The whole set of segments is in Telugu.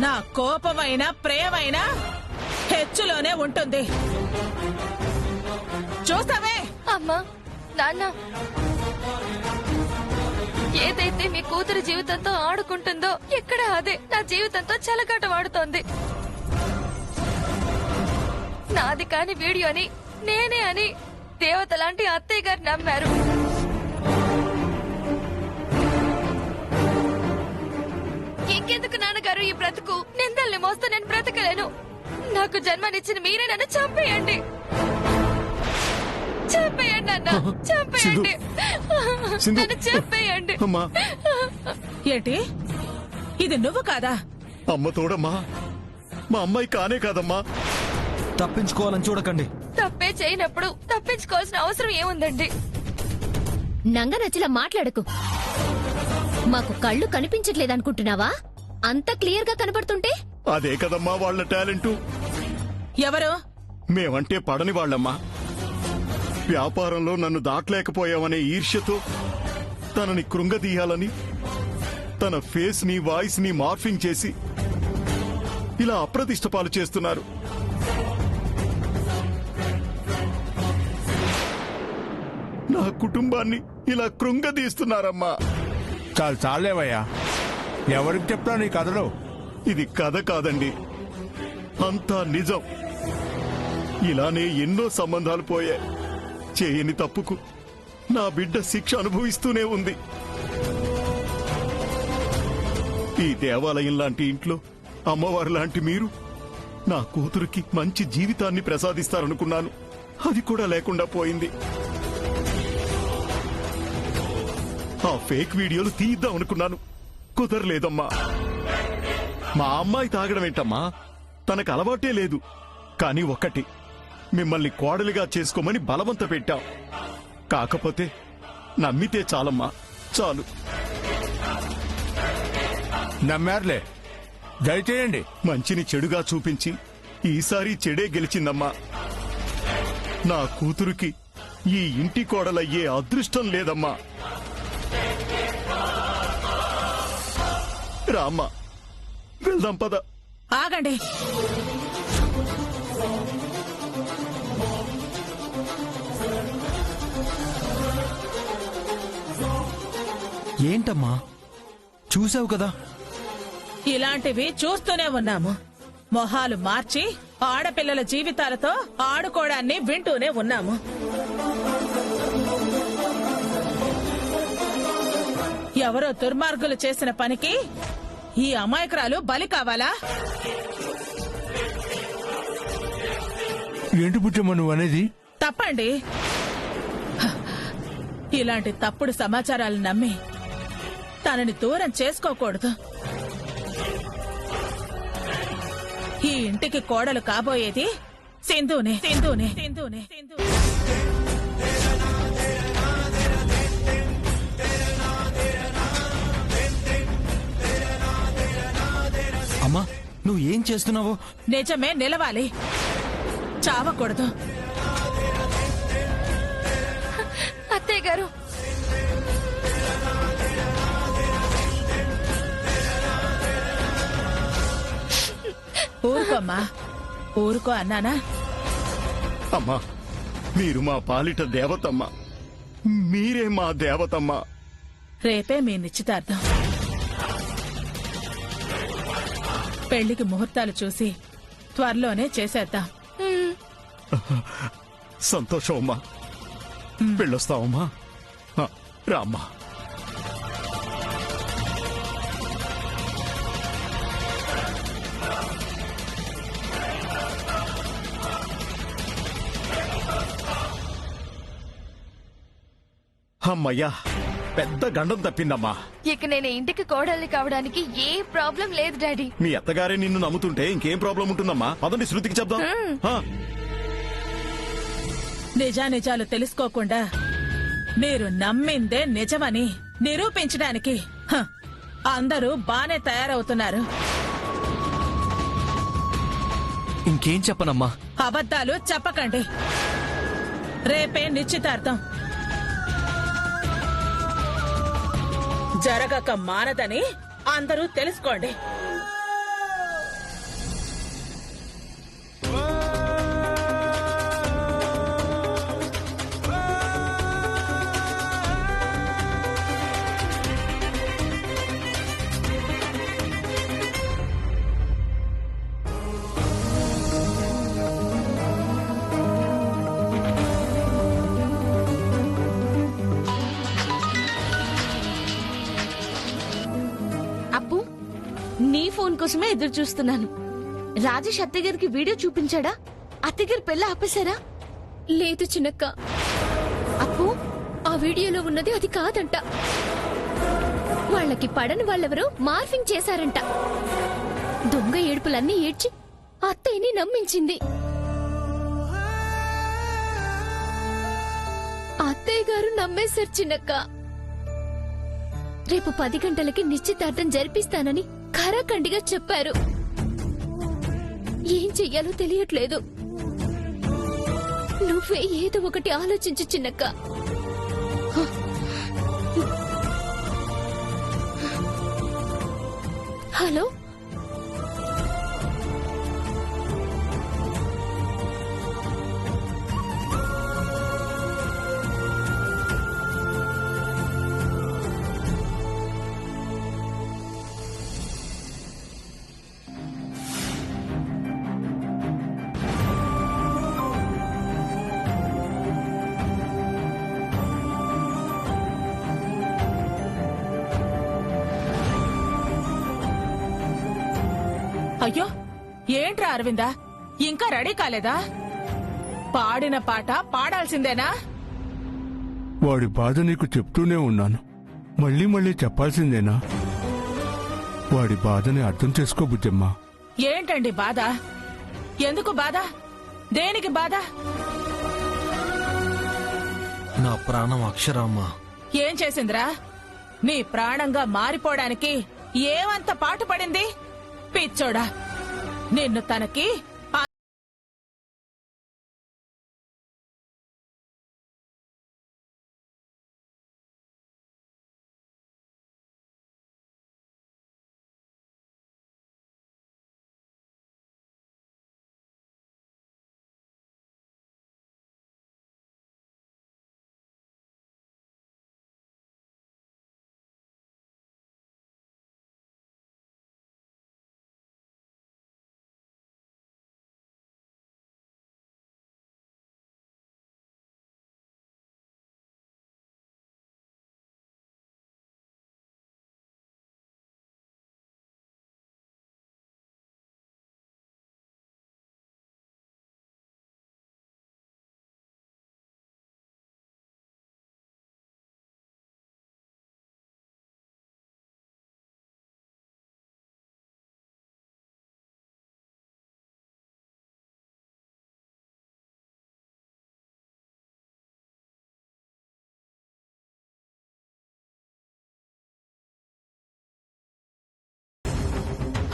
నా కోపమైనా ప్రేమైనా హెచ్చులోనే ఉంటుంది. చూస్తావే. అమ్మా, నాన్న, ఏదైతే మీ కూతురు జీవితంతో ఆడుకుంటుందో ఇక్కడ అదే నా జీవితంతో చెలగాటమాడుతోంది. నాది కాని వీడియోని నేనే అని దేవత లాంటి అత్తయ్య గారు నమ్మారు. ఇంకెందుకు నాన్నగారు ఈ బ్రతుకు? నిందల్ని మోస్తూ నేను బ్రతకలేను. నాకు జన్మనిచ్చిన మీరే నన్ను చంపేయండి. చంపేయండి అన్న, చంపేయండి, నన్ను చంపేయండి. ఏంటి ఇది? నువ్వు కాదా? అమ్మ తోడమ్మా, మా అమ్మాయి కానే కాదమ్మా. తప్పించుకోవాలని చూడకండి. తప్పే చేయనప్పుడు తప్పించుకోవాల్సిన అవసరం ఏముందండి? నంగనచ్చిలా మాట్లాడకు. మాకు కళ్ళు కనిపించట్లేదనుకుంటున్నావా? అంత క్లియర్ గా కనబడుతుంటే. అదే కదమ్మా వాళ్ళ టాలెంటు. ఎవరు? మేమంటే పడని వాళ్ళమ్మా. వ్యాపారంలో నన్ను దాటలేకపోయావనే ఈర్ష్యతో తనని కృంగదీయాలని తన ఫేస్ ని వాయిస్ ని మార్ఫింగ్ చేసి ఇలా అప్రతిష్ట పాలు చేస్తున్నారు. నా కుటుంబాన్ని ఇలా కృంగదీస్తున్నారమ్మా. చాలు చాలేవయ్యా, ఎవరికి చెప్తా నీ కథలో? ఇది కథ కాదండి, అంతా నిజం. ఇలానే ఎన్నో సంబంధాలు పోయాయి. చేయని తప్పుకు నా బిడ్డ శిక్ష అనుభవిస్తూనే ఉంది. ఈ దేవాలయం లాంటి ఇంట్లో అమ్మవారు లాంటి మీరు నా కూతురికి మంచి జీవితాన్ని ప్రసాదిస్తారనుకున్నాను. అది కూడా లేకుండా పోయింది. ఆ ఫేక్ వీడియోలు తీద్దాం అనుకున్నాను, కుదరలేదమ్మా. మా అమ్మాయి తాగడం ఏంటమ్మా, తనకు అలవాటే లేదు. కానీ ఒక్కటి, మిమ్మల్ని కోడలిగా చేసుకోమని బలవంత పెట్టాం. కాకపోతే నమ్మితే చాలమ్మా, చాలు. నమ్మారులే, దయచేయండి. మంచిని చెడుగా చూపించి ఈసారి చెడే గెలిచిందమ్మా. నా కూతురికి ఈ ఇంటి కోడలయ్యే అదృష్టం లేదమ్మా. రామ్మా, వెళ్దాం పద. ఆగండి. ఏంటమ్మా, చూసావు కదా? ఇలాంటివి చూస్తూనే ఉన్నాము. మొహాలు మార్చి ఆడపిల్లల జీవితాలతో ఆడుకోవడాన్ని వింటూనే ఉన్నాము. ఎవరో దుర్మార్గులు చేసిన పనికి ఈ అమాయకురాలు బలి కావాలా? ఏంటి బుజ్జమ్మ నువ్వు అనేది? తప్పండి. ఇలాంటి తప్పుడు సమాచారాలు నమ్మి తనని దూరం చేసుకోకూడదు. ఈ ఇంటికి కోడలు కాబోయేది సింధునే, సింధునే, సింధునే, సింధునే. అమ్మా, నువ్వు ఏం చేస్తున్నావు? నిజమే నిలవాలి, చావకూడదు. అత్తయ్య గారు, ఊరుకోమ్మా, ఊరుకో అన్నానా? అమ్మా, మీరు మా పాలిట దేవతమ్మా. మీరే మా దేవతమ్మా. రేపే మీ నిశ్చితార్థం. పెళ్లికి ముహూర్తాలు చూసి త్వరలోనే చేసేద్దాం. సంతోషం అమ్మా. వెళ్ళొస్తావమ్మా. రామ్మా. అమ్మయ్యా, పెద్ద గండం తప్పిందమ్మా. ఇక నేను ఇంటికి కోడల్ని కావడానికి ఏ ప్రాబ్లం లేదు డాడీ. మీ అత్తగారే నిన్ను నమ్ముతుంటే ఇంకేం ప్రాబ్లం ఉంటుందమ్మా? పదండి శృతికి చెప్దాం. నిజానిజాలు తెలుసుకోకుండా మీరు నమ్మిందే నిజమని నిరూపించడానికి అందరూ బానే తయారవుతున్నారు. ఇంకేం చెప్పనమ్మా? అబద్ధాలు చెప్పకండి. రేపే నిశ్చితార్థం. జరగక మానదని అందరూ తెలుసుకోండి. ఫోన్ కోసమే ఎదురు చూస్తున్నాను. రాజేష్ అత్తయ్య గారికి వీడియో చూపించాడా? అత్తయ్య గారి పెళ్ళ ఆపేశారా? లేదు చిన్నక్క, అప్పు, ఆ వీడియోలో ఉన్నది అది కాదంట. వాళ్ళకి పడని వాళ్ళెవరో మార్ఫింగ్ చేశారంట. దొంగ ఏడుపులన్నీ ఏడ్చి అత్తయ్యని నమ్మించింది. అత్తయ్య గారు నమ్మేశారు చిన్నక్క. రేపు 10 గంటలకి నిశ్చితార్థం జరిపిస్తానని ఖరాఖండిగా చెప్పారు. ఏం చెయ్యాలో తెలియట్లేదు. నువ్వే ఏదో ఒకటి ఆలోచించు చిన్నక్క. హలో, అయ్యో, ఏంట్రా అరవిందా, ఇంకా రెడీ కాలేదా? పాడిన పాట పాడాల్సిందేనా? వాడి బాధ నీకు చెప్తూనే ఉన్నాను, మళ్ళీ మళ్ళీ చెప్పాల్సిందేనా? వాడి బాధని అర్థం చేసుకో బుజ్జమ్మ. ఏంటండి బాధ? ఎందుకు బాధ? దేనికి బాధ? నా ప్రాణం అక్షరమ్మ. ఏం చేసిందిరా? నీ ప్రాణంగా మారిపోవడానికి ఏమంత పాటు పడింది? పిచ్చోడా, నిన్ను తనకి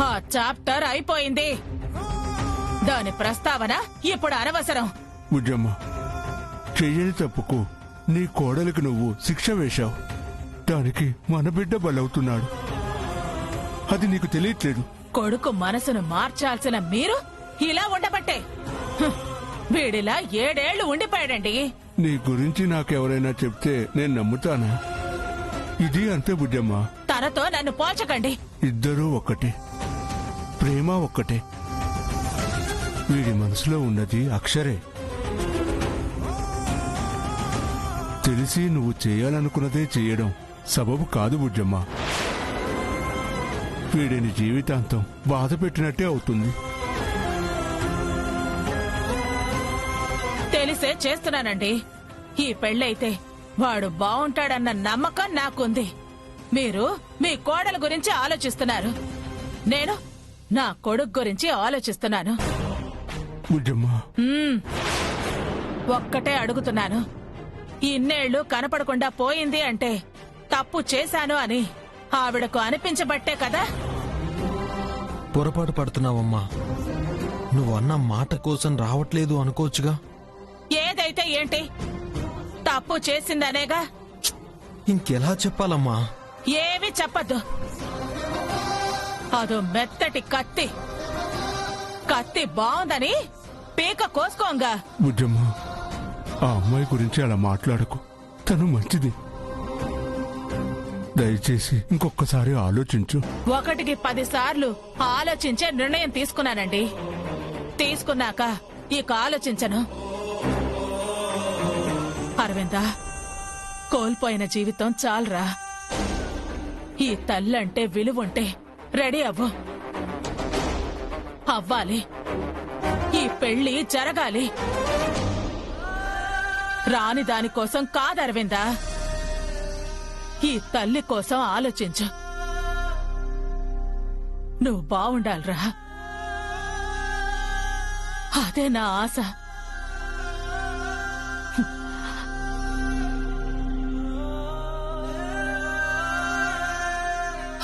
ఆ చాప్టర్ అయిపోయింది. దాని ప్రస్తావన ఇప్పుడు అనవసరం. బుజ్జమ్మ, చెయ్యని తప్పుకు నీ కోడలికి నువ్వు శిక్ష వేశావు. దానికి మన బిడ్డ బలవుతున్నాడు. అది నీకు తెలియట్లేదు. కొడుకు మనసును మార్చాల్సిన మీరు ఇలా ఉండబట్టే హ్, వీడిలా 7 ఏళ్లు ఉండిపోయాడండి. నీ గురించి నాకెవరైనా చెప్తే నేను నమ్ముతానా? ఇది అంతే బుజ్జమ్మ. తనతో నన్ను పోల్చకండి. ఇద్దరూ ఒక్కటే, ప్రేమ ఒక్కటే. వీడి మనసులో ఉన్నది అక్షరే. తెలిసి నువ్వు చేయాలనుకున్నదే చేయడం సబబు కాదు బుజ్జమ్మ. వీడిని జీవితాంతం బాధ పెట్టినట్టే అవుతుంది. తెలిసే చేస్తున్నానండి. ఈ పెళ్ళైతే వాడు బావుంటాడన్న నమ్మకం నాకుంది. మీరు మీ కోడల గురించి ఆలోచిస్తున్నారు, నేను నా కొడుకు గురించి ఆలోచిస్తున్నాను. బుజ్జమ్మ, ఒక్కటే అడుగుతున్నాను. ఇన్నేళ్లు కనపడకుండా పోయింది అంటే తప్పు చేశాను అని ఆవిడకు అనిపించబట్టే కదా? పొరపాటు పడుతున్నావమ్మా. నువ్వు అన్న మాట కోసం రావట్లేదు అనుకోవచ్చుగా. ఏదైతే ఏంటి, తప్పు చేసిందనేగా. ఇంకెలా చెప్పాలమ్మా? ఏవి చెప్పద్దు. అదో మెత్తటి కత్తి. కత్తి బాగుందని పీక కోసుకోంగా. బుజ్జమ్మ, ఆ అమ్మాయి గురించి అలా మాట్లాడకు. తను మంచిది. దయచేసి ఇంకొకసారి ఆలోచించు. 1కి 10 సార్లు ఆలోచించే నిర్ణయం తీసుకున్నానండి. తీసుకున్నాక ఇక ఆలోచించను. అరవిందా, కోల్పోయిన జీవితం చాలరా. ఈ తల్లంటే విలువుంటే రెడీ అవ్వు. అవ్వాలి. ఈ పెళ్లి జరగాలి. రాని దానికోసం కాదు అరవిందా, ఈ తల్లి కోసం ఆలోచించు. నువ్వు బావుండాలిరా, అదే నా ఆశ.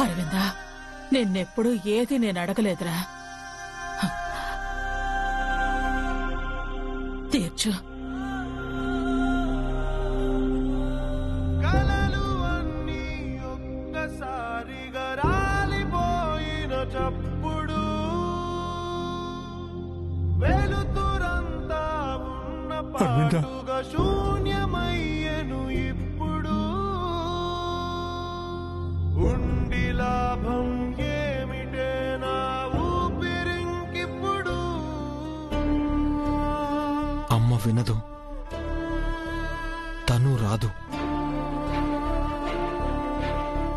అరవిందా, నిన్నెప్పుడు ఏది నేను అడగలేదురా. తీర్చు. కలలు అన్నీ ఒక్కసారిగా రాలిపోయిన చప్పుడు, వెలుతురంతా ఉన్న అరవిందా. పాటుగా శూన్యమయ్యను ఇప్పుడు. ఉండి లాభం ఏమిటే నా ఊపిరింకిప్పుడు. అమ్మ వినదు, తను రాదు.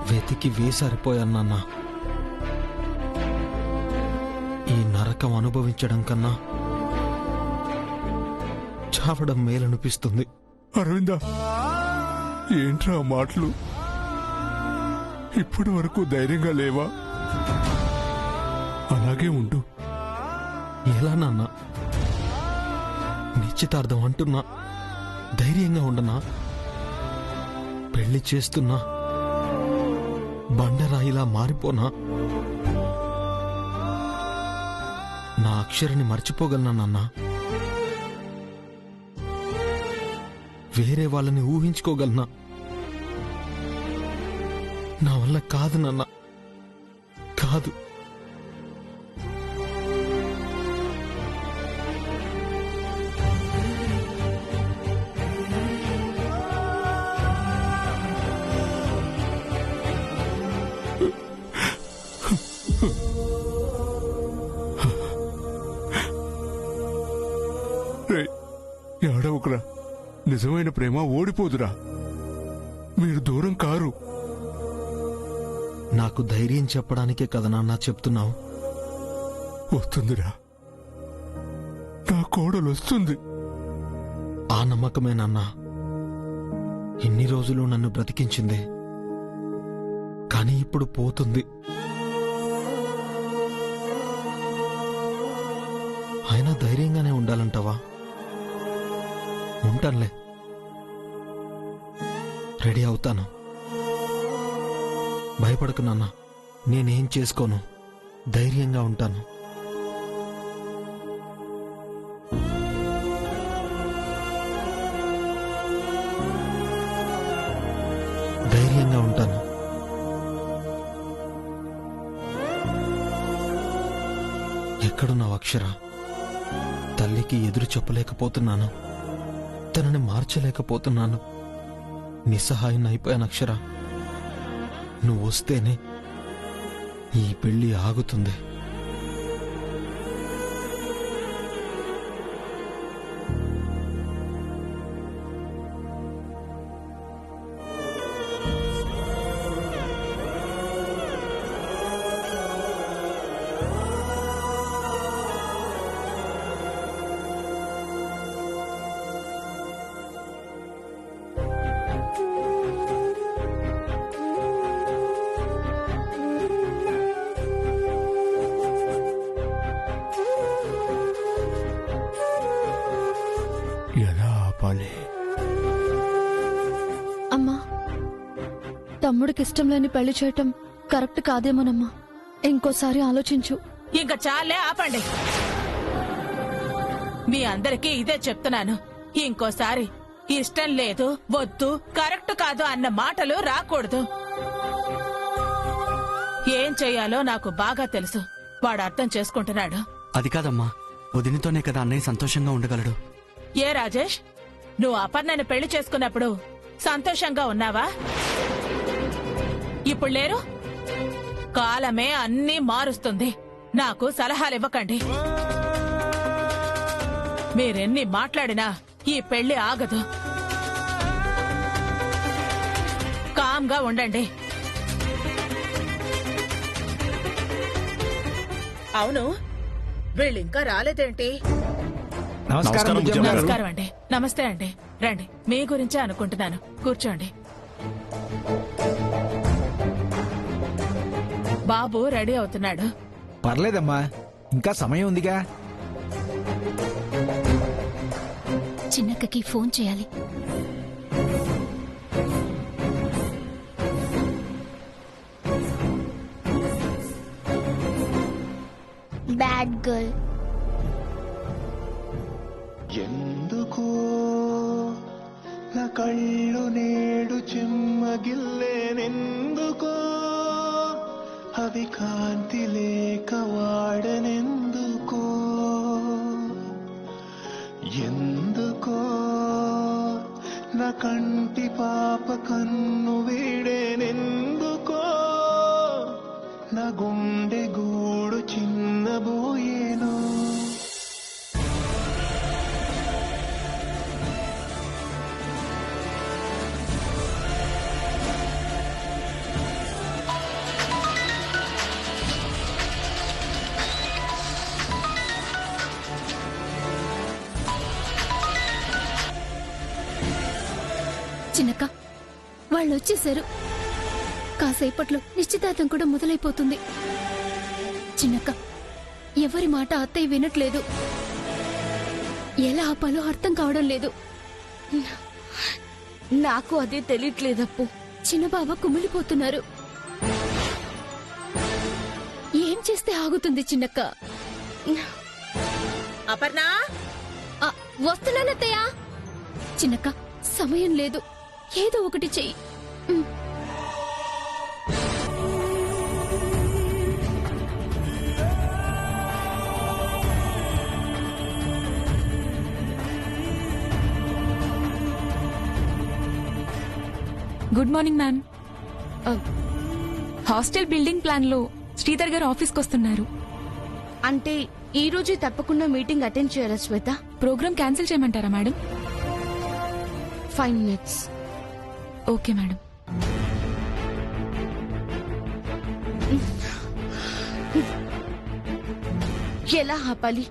వెతికి వేసరిపోయానన్నా. ఈ నరకం అనుభవించడం కన్నా చావడం మేలనిపిస్తుంది. అరవిందా, ఏంట్రా ఆ మాటలు? ఇప్పటి వరకు ధైర్యంగా లేవా? అలాగే ఉండు. ఎలా నాన్న? నిశ్చితార్థం అంటున్నా, ధైర్యంగా ఉండనా? పెళ్లి చేస్తున్నా, బండరాయిలా మారిపోనా? నా అక్షరని మర్చిపోగలనా నాన్న? వేరే వాళ్ళని ఊహించుకోగలనా? నా వల్ల కాదు నాన్న, కాదు. రేయ్, ఏడవకురా. నిజమైన ప్రేమ ఓడిపోదురా. మీరు దూరం కారు. నాకు ధైర్యం చెప్పడానికే కదా నాన్న చెప్తున్నావు. వస్తుందిరా, నా కోడలు వస్తుంది. ఆ నమ్మకమే నాన్న ఇన్ని రోజులు నన్ను బ్రతికించింది. కానీ ఇప్పుడు పోతుంది. అయినా ధైర్యంగానే ఉండాలంటావా? ఉంటానులే, రెడీ అవుతాను. భయపడకు నాన్న, నేనేం చేసుకోను. ధైర్యంగా ఉంటాను. ధైర్యంగా ఉంటాను. ఎక్కడున్నావు అక్షర? తల్లికి ఎదురు చెప్పలేకపోతున్నాను, తనని మార్చలేకపోతున్నాను. నిస్సహాయం అయిపోయాను అక్షర. నువ్వు వస్తేనే ఈ పెళ్లి ఆగుతుంది. ఎలా ఆపాలి? అమ్మా, తమ్ముడికి ఇష్టం లేని పెళ్లి చేయటం కరెక్ట్ కాదేమోనమ్మా. ఇంకోసారి ఆలోచించు. ఇంక చాలే, ఆపండి. మీ అందరికీ ఇదే చెప్తున్నాను. ఇంకోసారి ఇష్టం లేదు, వద్దు, కరెక్ట్ కాదు అన్న మాటలు రాకూడదు. ఏం చెయ్యాలో నాకు బాగా తెలుసు. వాడు అర్థం చేసుకుంటున్నాడు. అది కాదమ్మా, వదినతోనే కదా అన్నయ్య సంతోషంగా ఉండగలడు. ఏ రాజేష్, నువ్వు అపర్ణని పెళ్లి చేసుకున్నప్పుడు సంతోషంగా ఉన్నావా? ఇప్పుడు లేరు. కాలమే అన్నీ మారుస్తుంది. నాకు సలహాలివ్వకండి. మీరెన్ని మాట్లాడినా ఈ పెళ్లి ఆగదు. కామ్గా ఉండండి. అవును, వీళ్ళింకా రాలేదేంటి? నమస్కారం, బుజ్జమ్మ గారు. నమస్కారం అండి. నమస్తే అండి. రండి, మీ గురించే అనుకుంటున్నాను. కూర్చోండి. బాబు రెడీ అవుతున్నాడు. పర్లేదమ్మా, ఇంకా సమయం ఉందిగా. చిన్నక్కకి ఫోన్ చేయాలి. Bad girl. ఎందుకో నా కళ్ళు నేడు చెమ్మగిల్లేనెందుకో అవి కాంతి లేక వాడనెందుకో ఎందుకో నా కంటి పాప కన్ను వీడేనెందుకో నా గుండె గూడు చిన్నబోయేను. చిన్నక్క, వాళ్ళు వచ్చేసారు. కాసేపట్లో నిశ్చితార్థం కూడా మొదలైపోతుంది. చిన్నక్క, ఎవరి మాట అత్తయ్య వినట్లేదు. ఎలా ఆపాలో అర్థం కావడం లేదు. నాకు అదే తెలియట్లేదప్పు. చిన్నబావ కుమిలిపోతున్నారు. ఏం చేస్తే ఆగుతుంది చిన్నక్క? అపర్ణ, వస్తున్నానత్తయ్య. చిన్నక్క, సమయం లేదు. ఏదో ఒకటి చెయ్యి. Good morning ma'am. Hostel building plan లో శ్రీధర్ గారు ఆఫీస్కి వస్తున్నారు. అంటే ఈ రోజు తప్పకుండా మీటింగ్ అటెండ్ చేయాలా శ్వేత? ప్రోగ్రామ్ క్యాన్సిల్ చేయమంటారా మేడం? 5 minutes. Okay madam. ఎలా ఆపాలి?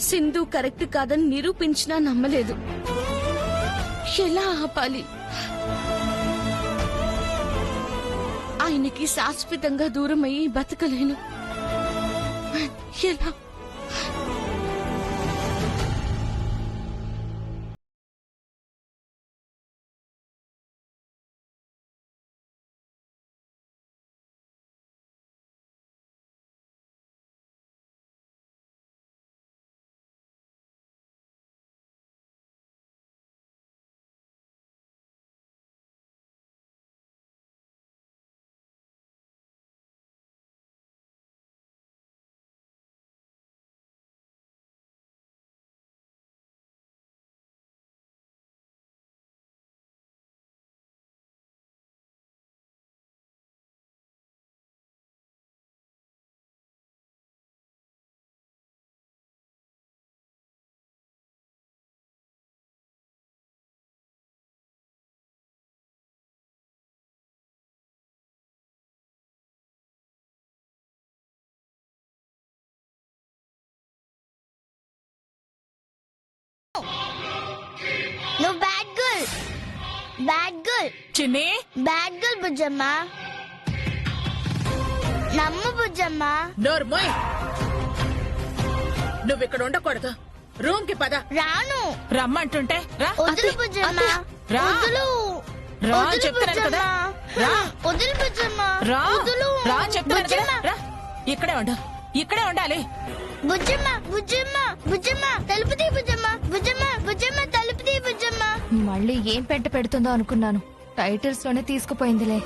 సింధు కరెక్ట్ కాదని నిరూపించినా నమ్మలేదు. ఎలా ఆపాలి? ఆయనకి శాశ్వతంగా దూరం అయ్యి బతకలేను. ఎలా? నువ్వు బ్యాడ్ గర్ల్. Bad girl. చిన్ని, బ్యాడ్ గర్ల్ బుజ్జమ్మ. నమ్ము బుజ్జమ్మ. నోర్మోయ్. నువ్వు ఇక్కడ ఉండకూడదు. రూమ్ కి పద. రాను. రమ్మంటుంటే రా. వదులు బుజ్జమ్మ. రా. వదులు. రా వదులు చెప్తున్నాను కదా. బుజ్జమ్మ. రా. వదులు బుజ్జమ్మ. రా. వదులు. రా చెప్తున్నాను కదా. బుజ్జమ్మ. రా. ఇక్కడే ఉండు. ఇక్కడే ఉండాలి. బుజ్జమ్మ. బుజ్జమ్మ. బుజ్జమ్మ తలుపు తీ బుజ్జమ్మ. బుజ్జమ్మ. బుజ్జమ్మ తలుపు తీ బుజ్జమ్మ. మళ్ళీ ఏం పెంట పెడుతుందో అనుకున్నాను. టైటిల్స్ లోనే తీసుకుపోయిందిలే.